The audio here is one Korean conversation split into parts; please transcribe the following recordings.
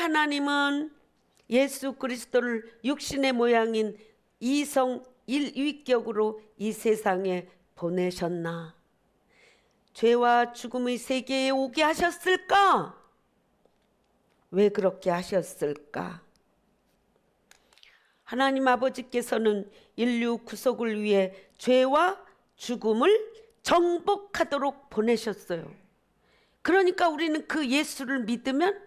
하나님은 예수 그리스도를 육신의 모양인 이성 일위격으로 이 세상에 보내셨나? 죄와 죽음의 세계에 오게 하셨을까? 왜 그렇게 하셨을까? 하나님 아버지께서는 인류 구속을 위해 죄와 죽음을 정복하도록 보내셨어요. 그러니까 우리는 그 예수를 믿으면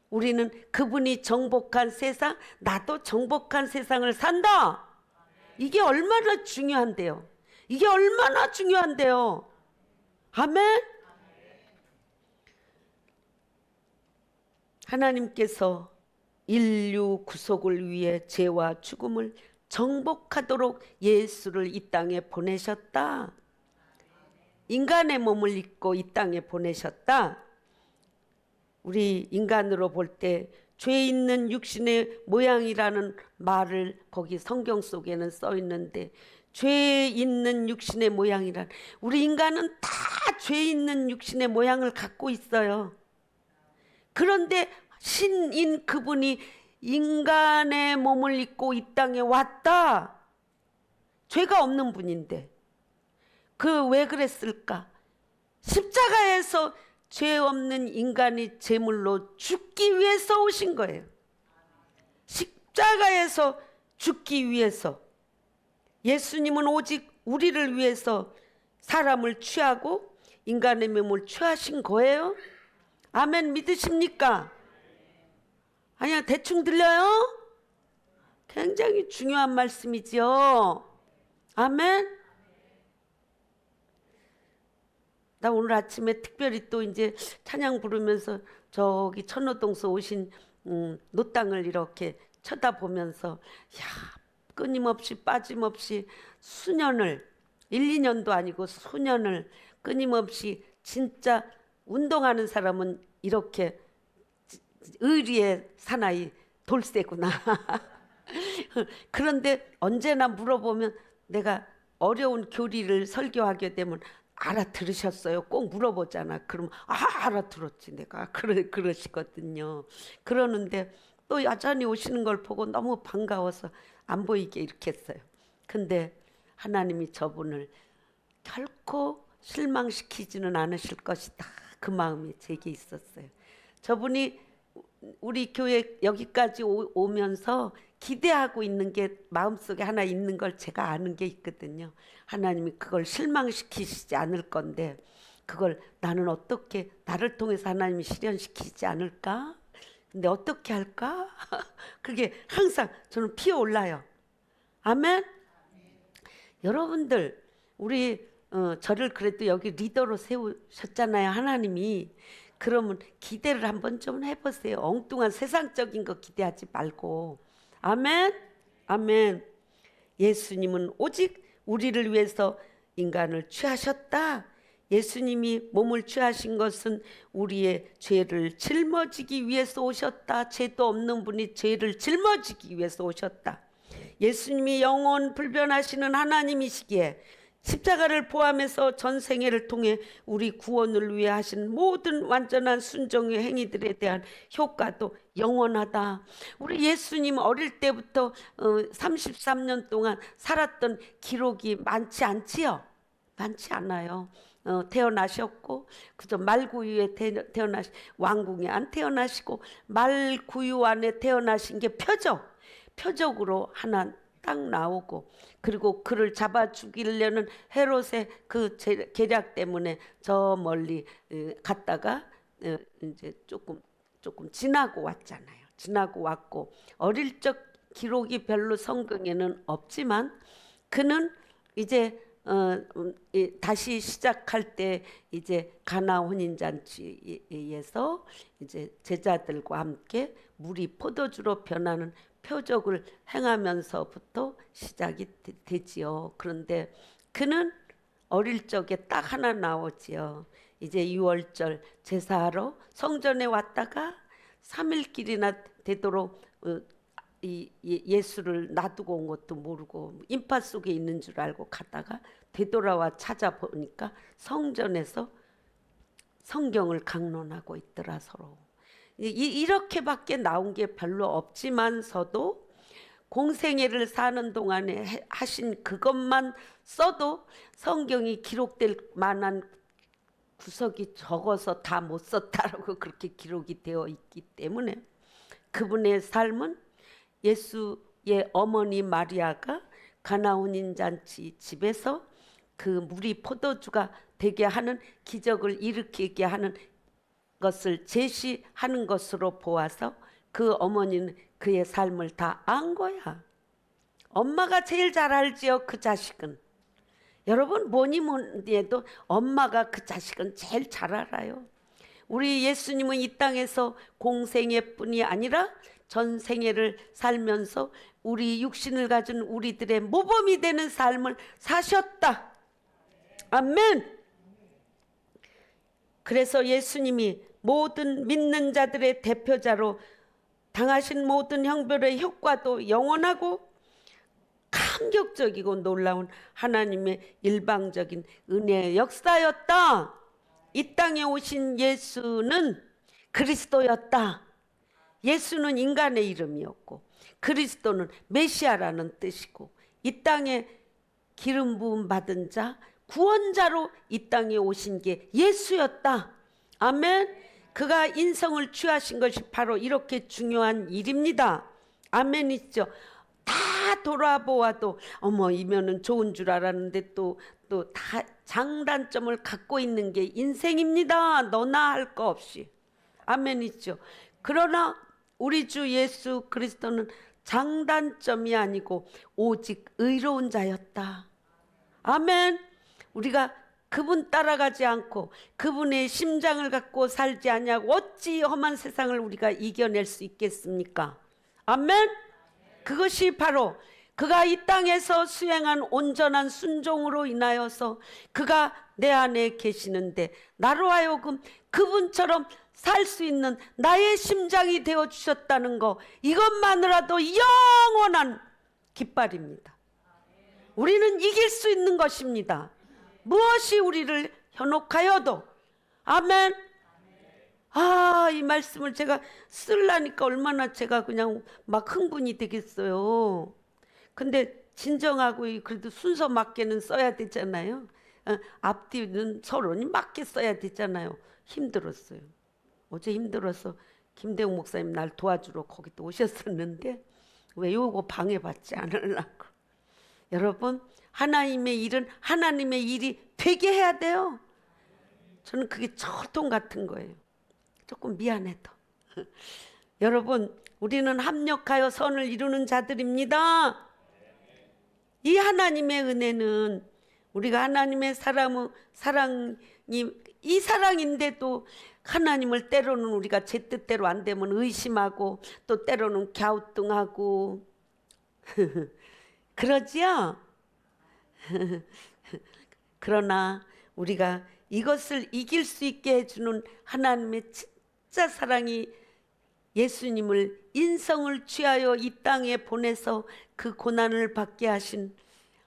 우리는 그분이 정복한 세상, 나도 정복한 세상을 산다. 이게 얼마나 중요한데요. 이게 얼마나 중요한데요. 아멘. 하나님께서 인류 구속을 위해 죄와 죽음을 정복하도록 예수를 이 땅에 보내셨다. 인간의 몸을 입고 이 땅에 보내셨다. 우리 인간으로 볼 때 죄 있는 육신의 모양이라는 말을 거기 성경 속에는 써 있는데, 죄 있는 육신의 모양이란, 우리 인간은 다 죄 있는 육신의 모양을 갖고 있어요. 그런데 신인 그분이 인간의 몸을 입고 이 땅에 왔다. 죄가 없는 분인데 그 왜 그랬을까? 십자가에서 죄 없는 인간이 제물로 죽기 위해서 오신 거예요. 십자가에서 죽기 위해서. 예수님은 오직 우리를 위해서 사람을 취하고 인간의 몸을 취하신 거예요. 아멘. 믿으십니까? 아니야, 대충 들려요? 굉장히 중요한 말씀이죠. 아멘. 나 오늘 아침에 특별히 또 이제 찬양 부르면서 저기 천호동서 오신 노땅을 이렇게 쳐다보면서, 야, 끊임없이 빠짐없이 수년을, 1, 2년도 아니고 수년을 끊임없이, 진짜 운동하는 사람은 이렇게 의리의 사나이 돌쇠구나. 그런데 언제나 물어보면, 내가 어려운 교리를 설교하게 되면 알아들으셨어요? 꼭 물어보잖아. 그럼 알아들었지 내가. 그러시거든요. 그러는데 또 여전히 오시는 걸 보고 너무 반가워서 안 보이게 이렇게 했어요. 근데 하나님이 저분을 결코 실망시키지는 않으실 것이다. 그 마음이 제게 있었어요. 저분이 우리 교회 여기까지 오면서 기대하고 있는 게 마음속에 하나 있는 걸 제가 아는 게 있거든요. 하나님이 그걸 실망시키시지 않을 건데, 그걸 나는 어떻게, 나를 통해서 하나님이 실현시키지 않을까? 근데 어떻게 할까? 그게 항상 저는 피어올라요. 아멘? 여러분들, 우리 저를 그래도 여기 리더로 세우셨잖아요, 하나님이. 그러면 기대를 한번 좀 해보세요. 엉뚱한 세상적인 거 기대하지 말고. 아멘. 아멘. 예수님은 오직 우리를 위해서 인간을 취하셨다. 예수님이 몸을 취하신 것은 우리의 죄를 짊어지기 위해서 오셨다. 죄도 없는 분이 죄를 짊어지기 위해서 오셨다. 예수님이 영원 불변하시는 하나님이시기에 십자가를 포함해서 전생애를 통해 우리 구원을 위해 하신 모든 완전한 순종의 행위들에 대한 효과도 영원하다. 우리 예수님 어릴 때부터 33년 동안 살았던 기록이 많지 않지요? 많지 않아요. 태어나셨고, 그저 말구유에 태어나시, 왕궁에 안 태어나시고 말구유 안에 태어나신 게 표적으로 하나 딱 나오고, 그리고 그를 잡아 죽이려는 헤롯의 그 계략 때문에 저 멀리 갔다가 이제 조금 지나고 왔잖아요. 지나고 왔고, 어릴 적 기록이 별로 성경에는 없지만 그는 이제 다시 시작할 때 이제 가나 혼인잔치에서 이제 제자들과 함께 물이 포도주로 변하는 표적을 행하면서부터 시작이 되지요. 그런데 그는 어릴 적에 딱 하나 나오지요. 이제 유월절 제사하러 성전에 왔다가 3일길이나 되도록 예수를 놔두고 온 것도 모르고 인파 속에 있는 줄 알고 가다가 되돌아와 찾아보니까 성전에서 성경을 강론하고 있더라. 서로 이렇게밖에 나온 게 별로 없지만서도 공생애를 사는 동안에 하신 그것만 써도 성경이 기록될 만한 구석이 적어서 다 못 썼다라고 그렇게 기록이 되어 있기 때문에 그분의 삶은 예수의 어머니 마리아가 가나 혼인잔치 집에서 그 물이 포도주가 되게 하는 기적을 일으키게 하는 것을 제시하는 것으로 보아서 그 어머니는 그의 삶을 다 안 거야. 엄마가 제일 잘 알지요, 그 자식은. 여러분 뭐니 뭐니 해도 엄마가 그 자식은 제일 잘 알아요. 우리 예수님은 이 땅에서 공생애뿐이 아니라 전생애를 살면서 우리 육신을 가진 우리들의 모범이 되는 삶을 사셨다. 아멘. 그래서 예수님이 모든 믿는 자들의 대표자로 당하신 모든 형벌의 효과도 영원하고 감격적이고 놀라운 하나님의 일방적인 은혜의 역사였다. 이 땅에 오신 예수는 그리스도였다. 예수는 인간의 이름이었고 그리스도는 메시아라는 뜻이고 이 땅에 기름 부음 받은 자 구원자로 이 땅에 오신 게 예수였다. 아멘. 그가 인성을 취하신 것이 바로 이렇게 중요한 일입니다. 아멘이죠. 다 돌아보아도 어머 이면은 좋은 줄 알았는데 또 다 장단점을 갖고 있는 게 인생입니다. 너나 할 거 없이. 아멘이죠. 그러나 우리 주 예수 그리스도는 장단점이 아니고 오직 의로운 자였다. 아멘. 우리가 그분 따라가지 않고 그분의 심장을 갖고 살지 않냐고 어찌 험한 세상을 우리가 이겨낼 수 있겠습니까? 아멘. 그것이 바로 그가 이 땅에서 수행한 온전한 순종으로 인하여서 그가 내 안에 계시는데 나로 하여금 그분처럼 살 수 있는 나의 심장이 되어주셨다는 거, 이것만으로도 영원한 깃발입니다. 우리는 이길 수 있는 것입니다. 무엇이 우리를 현혹하여도. 아멘. 이 말씀을 제가 쓰려니까 얼마나 제가 그냥 막 흥분이 되겠어요. 근데 진정하고 그래도 순서 맞게는 써야 되잖아요. 앞뒤는 서로니 맞게 써야 되잖아요. 힘들었어요. 어제 힘들어서 김대웅 목사님 날 도와주러 거기 또 오셨었는데 왜 요거 방해받지 않으려고. 여러분 하나님의 일은 하나님의 일이 되게 해야 돼요. 저는 그게 철통 같은 거예요. 조금 미안해도. 여러분 우리는 합력하여 선을 이루는 자들입니다. 이 하나님의 은혜는 우리가 하나님의 사랑이 이 사랑인데도 하나님을 때로는 우리가 제 뜻대로 안 되면 의심하고 또 때로는 갸우뚱하고 그러지요? 그러나 우리가 이것을 이길 수 있게 해주는 하나님의 진짜 사랑이 예수님을 인성을 취하여 이 땅에 보내서 그 고난을 받게 하신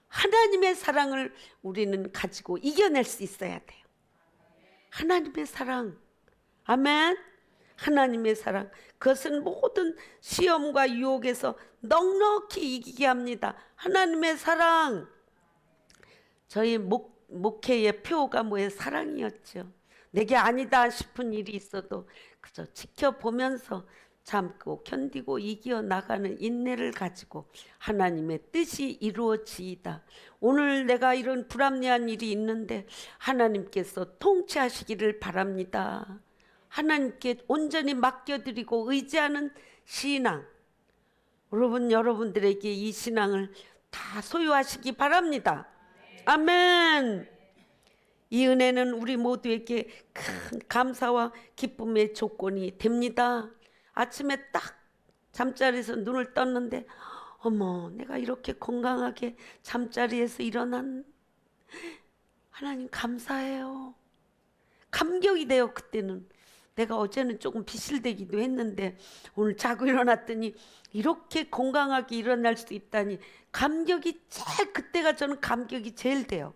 하나님의 사랑을 우리는 가지고 이겨낼 수 있어야 돼요. 하나님의 사랑. 아멘. 하나님의 사랑. 그것은 모든 시험과 유혹에서 넉넉히 이기게 합니다. 하나님의 사랑. 저희 목회의 표가 뭐예요? 사랑이었죠. 내게 아니다 싶은 일이 있어도 그저 지켜보면서 참고 견디고 이겨 나가는 인내를 가지고 하나님의 뜻이 이루어지이다. 오늘 내가 이런 불합리한 일이 있는데 하나님께서 통치하시기를 바랍니다. 하나님께 온전히 맡겨드리고 의지하는 신앙. 여러분들에게 이 신앙을 다 소유하시기 바랍니다. 아멘. 이 은혜는 우리 모두에게 큰 감사와 기쁨의 조건이 됩니다. 아침에 딱 잠자리에서 눈을 떴는데 어머 내가 이렇게 건강하게 잠자리에서 일어난 하나님 감사해요. 감격이 돼요. 그때는 내가 어제는 조금 비실대기도 했는데 오늘 자고 일어났더니 이렇게 건강하게 일어날 수 있다니 감격이 그때가 저는 감격이 제일 돼요.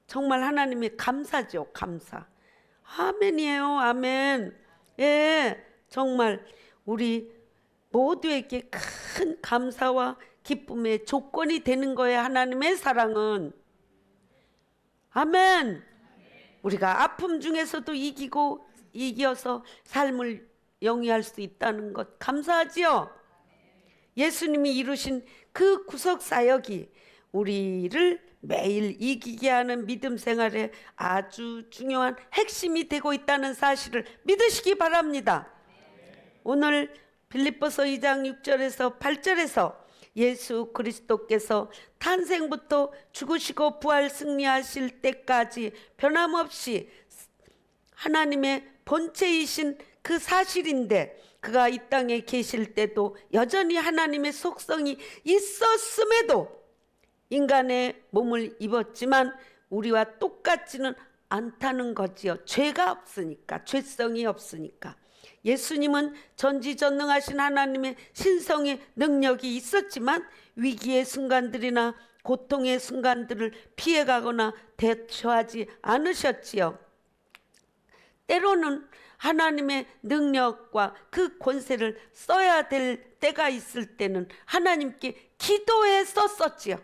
정말 하나님의 감사죠. 감사. 아멘이에요. 아멘. 예, 정말 우리 모두에게 큰 감사와 기쁨의 조건이 되는 거예요. 하나님의 사랑은. 아멘. 우리가 아픔 중에서도 이겨서 삶을 영위할 수 있다는 것 감사하지요. 예수님이 이루신 그 구속 사역이 우리를 매일 이기게 하는 믿음 생활에 아주 중요한 핵심이 되고 있다는 사실을 믿으시기 바랍니다. 오늘 빌립보서 2장 6절에서 8절에서 예수 그리스도께서 탄생부터 죽으시고 부활 승리하실 때까지 변함없이 하나님의 본체이신 그 사실인데, 그가 이 땅에 계실 때도 여전히 하나님의 속성이 있었음에도 인간의 몸을 입었지만 우리와 똑같지는 않다는 거지요. 죄가 없으니까, 죄성이 없으니까. 예수님은 전지전능하신 하나님의 신성의 능력이 있었지만 위기의 순간들이나 고통의 순간들을 피해가거나 대처하지 않으셨지요. 때로는 하나님의 능력과 그 권세를 써야 될 때가 있을 때는 하나님께 기도해 썼었지요.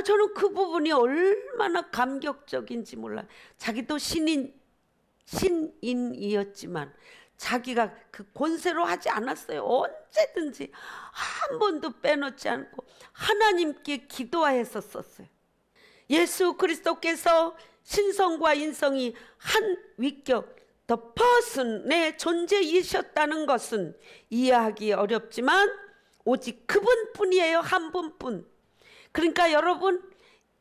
저는 그 부분이 얼마나 감격적인지 몰라요. 자기도 신인이었지만 자기가 그 권세로 하지 않았어요. 언제든지 한 번도 빼놓지 않고 하나님께 기도했었어요. 예수 그리스도께서 신성과 인성이 한 위격, the person의 존재이셨다는 것은 이해하기 어렵지만 오직 그분뿐이에요. 한 분뿐. 그러니까 여러분,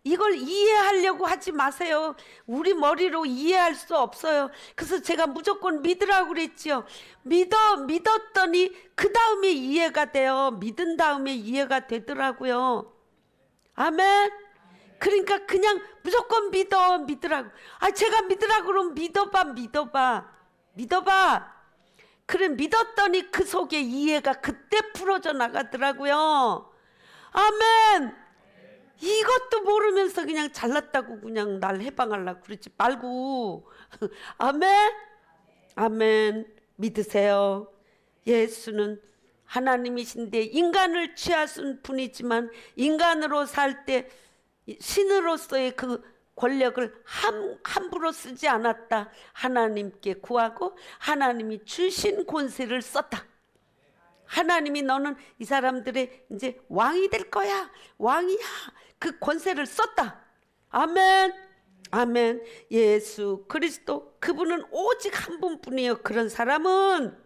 이걸 이해하려고 하지 마세요. 우리 머리로 이해할 수 없어요. 그래서 제가 무조건 믿으라고 그랬지요. 믿었더니 그 다음에 이해가 돼요. 믿은 다음에 이해가 되더라고요. 아멘. 그러니까 그냥 무조건 믿으라고. 제가 믿으라고 그러면 믿어봐. 그래, 믿었더니 그 속에 이해가 그때 풀어져 나가더라고요. 아멘. 이것도 모르면서 그냥 잘났다고 그냥 날 해방하려고 그러지 말고. 아멘. 아멘. 믿으세요. 예수는 하나님이신데 인간을 취하신 분이지만 인간으로 살 때 신으로서의 그 권력을 함부로 쓰지 않았다. 하나님께 구하고 하나님이 주신 권세를 썼다. 하나님이 너는 이 사람들의 이제 왕이 될 거야. 왕이야. 그 권세를 썼다. 아멘. 아멘. 예수 그리스도, 그분은 오직 한 분뿐이에요. 그런 사람은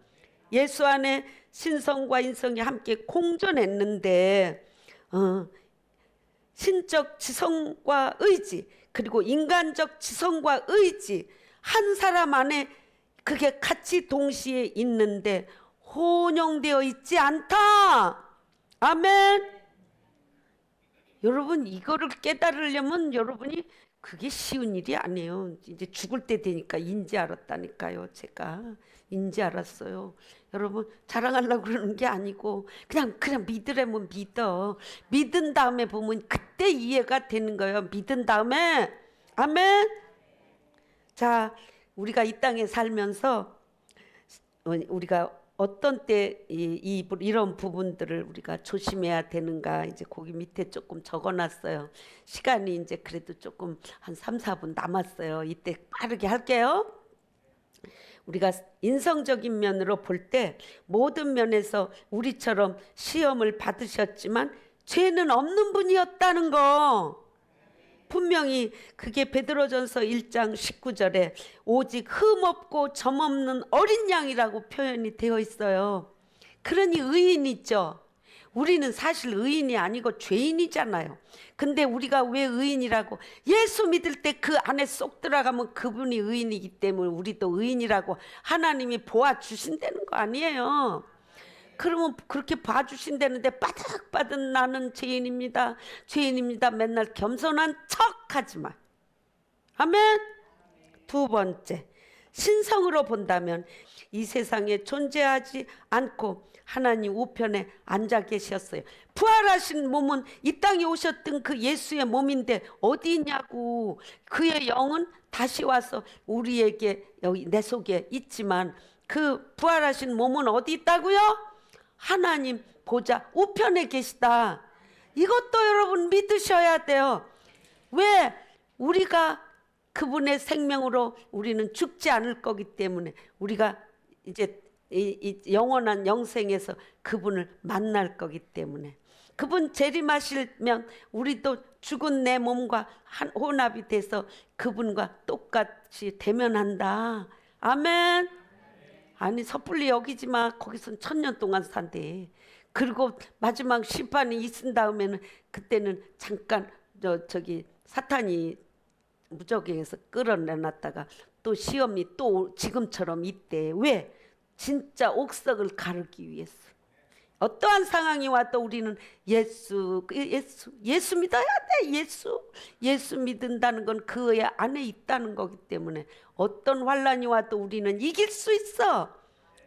예수 안에 신성과 인성이 함께 공존했는데 신적 지성과 의지, 그리고 인간적 지성과 의지, 한 사람 안에 그게 같이 동시에 있는데 혼용되어 있지 않다. 아멘. 여러분, 이거를 깨달으려면 여러분이, 그게 쉬운 일이 아니에요. 이제 죽을 때 되니까 인지 알았다니까요. 제가 인지 알았어요. 여러분, 자랑하려고 그러는 게 아니고 그냥 믿으라면 믿어. 믿은 다음에 보면 그때 이해가 되는 거예요. 믿은 다음에. 아멘. 자, 우리가 이 땅에 살면서 우리가 어떤 때 이런 부분들을 우리가 조심해야 되는가, 이제 거기 밑에 조금 적어놨어요. 시간이 이제 그래도 조금 한 3, 4분 남았어요. 이때 빠르게 할게요. 우리가 인성적인 면으로 볼 때 모든 면에서 우리처럼 시험을 받으셨지만 죄는 없는 분이었다는 거. 분명히 그게 베드로전서 1장 19절에 오직 흠없고 점없는 어린 양이라고 표현이 되어 있어요. 그러니 의인이죠. 우리는 사실 의인이 아니고 죄인이잖아요. 근데 우리가 왜 의인이라고? 예수 믿을 때 그 안에 쏙 들어가면 그분이 의인이기 때문에 우리도 의인이라고 하나님이 보아주신다는 거 아니에요. 그러면 그렇게 봐주신다는데 바득바득 나는 죄인입니다. 맨날 겸손한 척 하지 마. 아멘. 두 번째, 신성으로 본다면 이 세상에 존재하지 않고 하나님 우편에 앉아 계셨어요. 부활하신 몸은 이 땅에 오셨던 그 예수의 몸인데 어디 있냐고. 그의 영은 다시 와서 우리에게 여기 내 속에 있지만 그 부활하신 몸은 어디 있다고요? 하나님 보좌 우편에 계시다. 이것도 여러분 믿으셔야 돼요. 왜? 우리가 그분의 생명으로 우리는 죽지 않을 거기 때문에 우리가 이제 이 영원한 영생에서 그분을 만날 거기 때문에 그분 재림하시면 우리도 죽은 내 몸과 혼합이 돼서 그분과 똑같이 대면한다. 아멘. 아니 섣불리 여기지 마. 거기선 1000년 동안 산대. 그리고 마지막 심판이 있은 다음에는 그때는 잠깐 저기 사탄이 무적행에서 끌어내놨다가 또 시험이 또 지금처럼 있대. 왜? 진짜 옥석을 가르기 위해서. 어떠한 상황이 와도 우리는 예수 믿어야 돼. 예수 믿는다는 건 그 안에 있다는 거기 때문에 어떤 환란이 와도 우리는 이길 수 있어.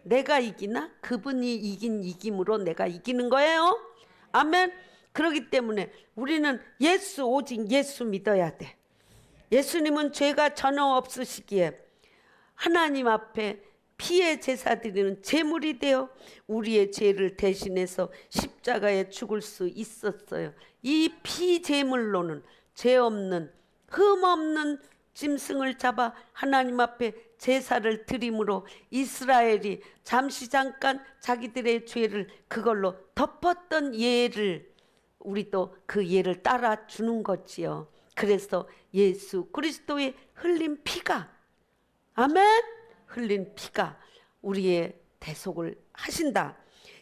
내가 이기나? 그분이 이김으로 내가 이기는 거예요. 아멘. 그렇기 때문에 우리는 오직 예수 믿어야 돼. 예수님은 죄가 전혀 없으시기에 하나님 앞에 피의 제사 드리는 제물이 되어 우리의 죄를 대신해서 십자가에 죽을 수 있었어요. 이 피제물로는 죄 없는 흠 없는 짐승을 잡아 하나님 앞에 제사를 드림으로 이스라엘이 잠깐 자기들의 죄를 그걸로 덮었던 예를 우리도 그 예를 따라 주는 거지요. 그래서 예수 그리스도의 흘린 피가 아멘. 흘린 피가 우리의 대속을 하신다.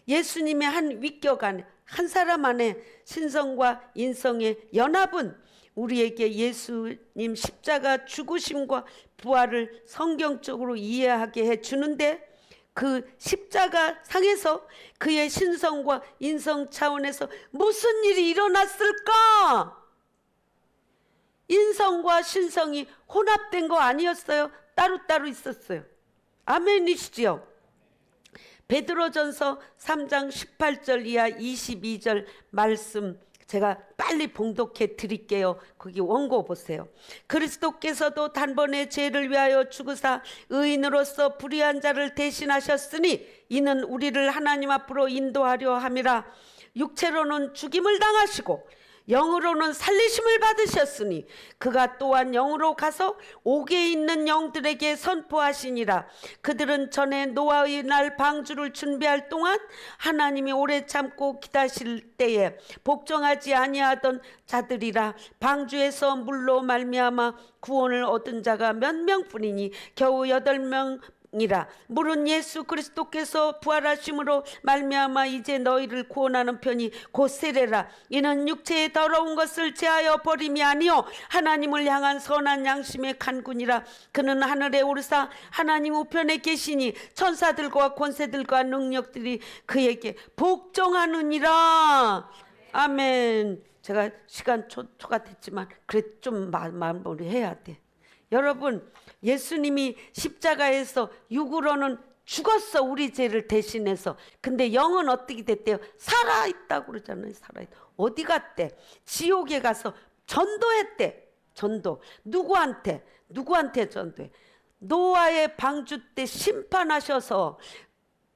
예수님의 한 위격 안에 한 사람 안에 신성과 인성의 연합은 우리에게 예수님 십자가 죽으심과 부활을 성경적으로 이해하게 해주는데 그 십자가 상에서 그의 신성과 인성 차원에서 무슨 일이 일어났을까? 인성과 신성이 혼합된 거 아니었어요? 따로따로 있었어요. 아멘이시죠? 베드로전서 3장 18절 이하 22절 말씀 제가 빨리 봉독해 드릴게요. 거기 원고 보세요. 그리스도께서도 단번에 죄를 위하여 죽으사 의인으로서 불의한 자를 대신하셨으니 이는 우리를 하나님 앞으로 인도하려 함이라. 육체로는 죽임을 당하시고 영으로는 살리심을 받으셨으니 그가 또한 영으로 가서 옥에 있는 영들에게 선포하시니라. 그들은 전에 노아의 날 방주를 준비할 동안 하나님이 오래 참고 기다실 때에 복종하지 아니하던 자들이라. 방주에서 물로 말미암아 구원을 얻은 자가 몇 명뿐이니 겨우 8명 이라. 물은 예수 그리스도께서 부활하심으로 말미암아 이제 너희를 구원하는 편이 곧 세례라. 이는 육체의 더러운 것을 제하여 버림이 아니요 하나님을 향한 선한 양심의 간군이라. 그는 하늘에 오르사 하나님 우편에 계시니 천사들과 권세들과 능력들이 그에게 복종하느니라. 아멘. 제가 시간 초가 됐지만 그래 좀 마무리해야 돼. 여러분 예수님이 십자가에서 육으로는 죽었어. 우리 죄를 대신해서. 근데 영은 어떻게 됐대요? 살아있다고 그러잖아요. 살아있다. 어디 갔대? 지옥에 가서 전도했대. 전도. 누구한테 전도해? 노아의 방주 때 심판하셔서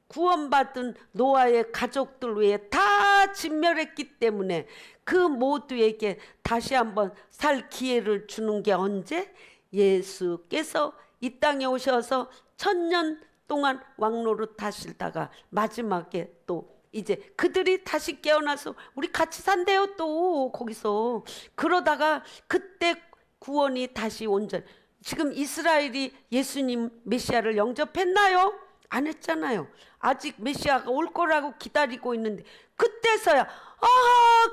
구원받은 노아의 가족들 외에 다 진멸했기 때문에 그 모두에게 다시 한번 살 기회를 주는 게 언제? 예수께서 이 땅에 오셔서 1000년 동안 왕노릇 하시다가 마지막에 또 이제 그들이 다시 깨어나서 우리 같이 산대요. 또 거기서 그러다가 그때 구원이 다시 온전. 지금 이스라엘이 예수님 메시아를 영접했나요? 안 했잖아요. 아직 메시아가 올 거라고 기다리고 있는데 그때서야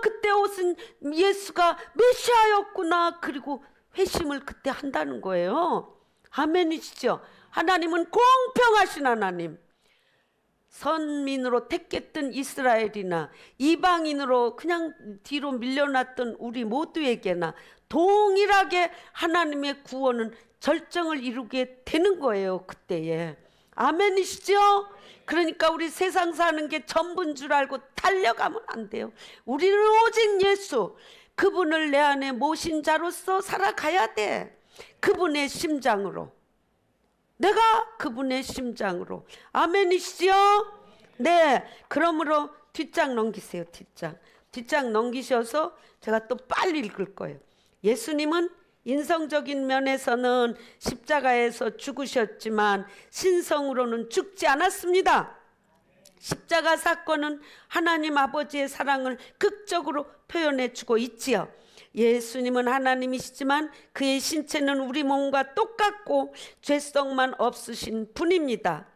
그때 오신 예수가 메시아였구나. 그리고 회심을 그때 한다는 거예요. 아멘이시죠? 하나님은 공평하신 하나님. 선민으로 택했던 이스라엘이나 이방인으로 그냥 뒤로 밀려났던 우리 모두에게나 동일하게 하나님의 구원은 절정을 이루게 되는 거예요. 그때에. 아멘이시죠? 그러니까 우리 세상 사는 게 전부인 줄 알고 달려가면 안 돼요. 우리는 오직 예수 그분을 내 안에 모신 자로서 살아가야 돼. 그분의 심장으로 내가 그분의 심장으로. 아멘이시죠? 네, 그러므로 뒷장 넘기세요. 뒷장 넘기셔서 제가 또 빨리 읽을 거예요. 예수님은 인성적인 면에서는 십자가에서 죽으셨지만 신성으로는 죽지 않았습니다. 십자가 사건은 하나님 아버지의 사랑을 극적으로 표현해 주고 있지요. 예수님은 하나님이시지만 그의 신체는 우리 몸과 똑같고 죄성만 없으신 분입니다.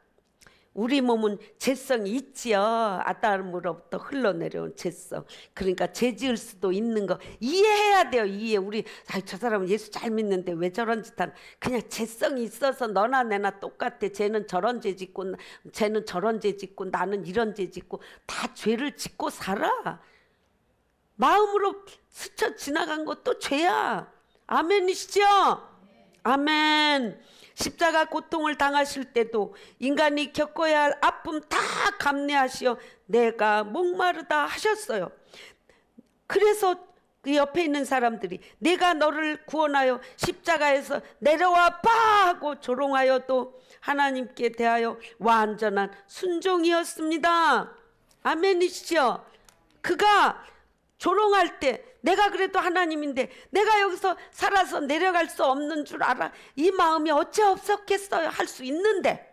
우리 몸은 죄성이 있지요. 아담으로부터 흘러내려온 죄성. 그러니까 죄 지을 수도 있는 거 이해해야 돼요. 이해. 우리 저 사람은 예수 잘 믿는데 왜 저런 짓 하나. 그냥 죄성이 있어서 너나 내나 똑같아. 쟤는 저런 죄 짓고 쟤는 저런 죄 짓고 나는 이런 죄 짓고 다 죄를 짓고 살아. 마음으로 스쳐 지나간 것도 죄야. 아멘이시죠? 아멘. 십자가 고통을 당하실 때도 인간이 겪어야 할 아픔 다 감내하시어 내가 목마르다 하셨어요. 그래서 그 옆에 있는 사람들이 내가 너를 구원하여 십자가에서 내려와 봐 하고 조롱하여도 하나님께 대하여 완전한 순종이었습니다. 아멘이시죠? 그가 조롱할 때 내가 그래도 하나님인데 내가 여기서 살아서 내려갈 수 없는 줄 알아. 이 마음이 어찌 없었겠어요. 할 수 있는데.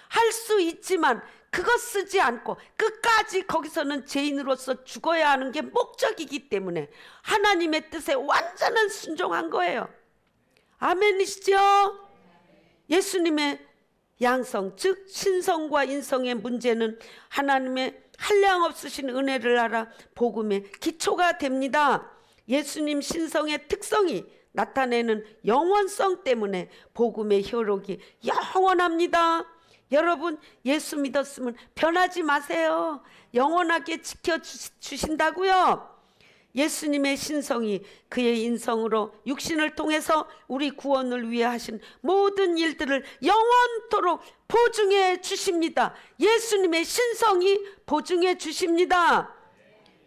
할 수 있지만 그것 쓰지 않고 끝까지 거기서는 죄인으로서 죽어야 하는 게 목적이기 때문에 하나님의 뜻에 완전한 순종한 거예요. 아멘이시죠? 예수님의 양성, 즉 신성과 인성의 문제는 하나님의 한량없으신 은혜를 알아 복음의 기초가 됩니다. 예수님 신성의 특성이 나타내는 영원성 때문에 복음의 효력이 영원합니다. 여러분 예수 믿었으면 변하지 마세요. 영원하게 지켜주신다고요. 예수님의 신성이 그의 인성으로 육신을 통해서 우리 구원을 위해 하신 모든 일들을 영원토록 보증해 주십니다. 예수님의 신성이 보증해 주십니다.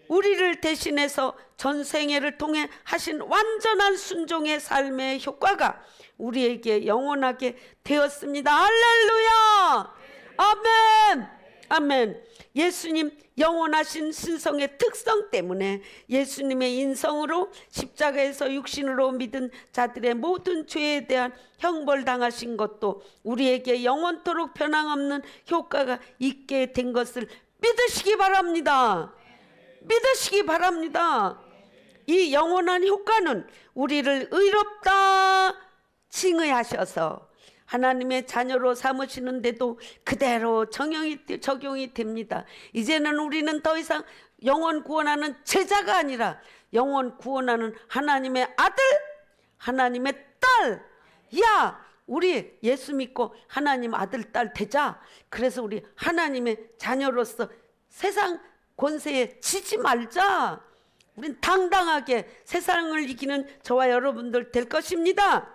우리를 대신해서 전생애를 통해 하신 완전한 순종의 삶의 효과가 우리에게 영원하게 되었습니다. 할렐루야! 아멘! 아멘! 예수님 영원하신 신성의 특성 때문에 예수님의 인성으로 십자가에서 육신으로 믿은 자들의 모든 죄에 대한 형벌당하신 것도 우리에게 영원토록 변함없는 효과가 있게 된 것을 믿으시기 바랍니다. 믿으시기 바랍니다. 이 영원한 효과는 우리를 의롭다 칭의하셔서 하나님의 자녀로 삼으시는데도 그대로 적용이 됩니다. 이제는 우리는 더 이상 영원 구원하는 제자가 아니라 영원 구원하는 하나님의 아들, 하나님의 딸. 야, 우리 예수 믿고 하나님 아들, 딸 되자. 그래서 우리 하나님의 자녀로서 세상 권세에 지지 말자. 우린 당당하게 세상을 이기는 저와 여러분들 될 것입니다.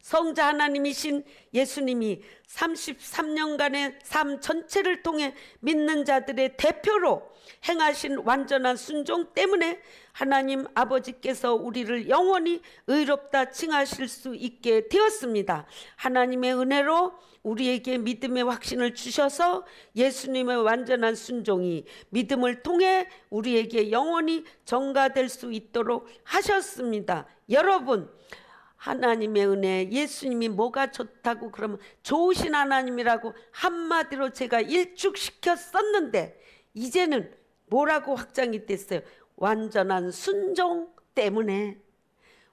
성자 하나님이신 예수님이 33년간의 삶 전체를 통해 믿는 자들의 대표로 행하신 완전한 순종 때문에 하나님 아버지께서 우리를 영원히 의롭다 칭하실 수 있게 되었습니다. 하나님의 은혜로 우리에게 믿음의 확신을 주셔서 예수님의 완전한 순종이 믿음을 통해 우리에게 영원히 전가될 수 있도록 하셨습니다. 여러분, 하나님의 은혜, 예수님이 뭐가 좋다고 그러면 좋으신 하나님이라고 한마디로 제가 일축시켰었는데 이제는 뭐라고 확장이 됐어요? 완전한 순종 때문에,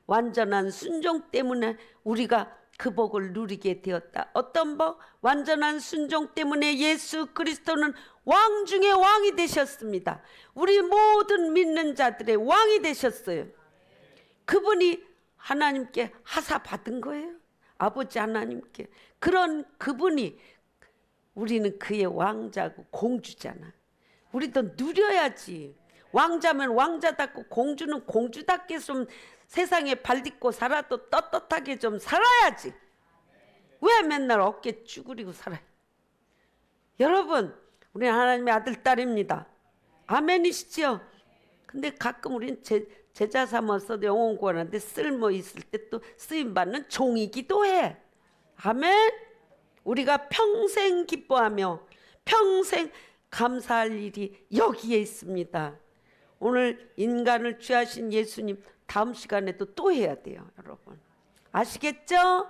완전한 순종 때문에 우리가 그 복을 누리게 되었다. 어떤 복? 완전한 순종 때문에 예수 그리스도는 왕 중에 왕이 되셨습니다. 우리 모든 믿는 자들의 왕이 되셨어요. 그분이 하나님께 하사 받은 거예요. 아버지 하나님께. 그런 그분이, 우리는 그의 왕자고 공주잖아. 우리도 누려야지. 왕자면 왕자답고 공주는 공주답게 좀 세상에 발 딛고 살아도 떳떳하게 좀 살아야지. 왜 맨날 어깨 쭈그리고 살아요? 여러분, 우리는 하나님의 아들, 딸입니다. 아멘이시죠? 근데 가끔 우리는 제자 삼아서 영혼 구원하는데 쓸모 있을 때 또 쓰임받는 종이기도 해. 아멘. 우리가 평생 기뻐하며 평생 감사할 일이 여기에 있습니다. 오늘 인간을 취하신 예수님 다음 시간에도 또 해야 돼요, 여러분. 아시겠죠?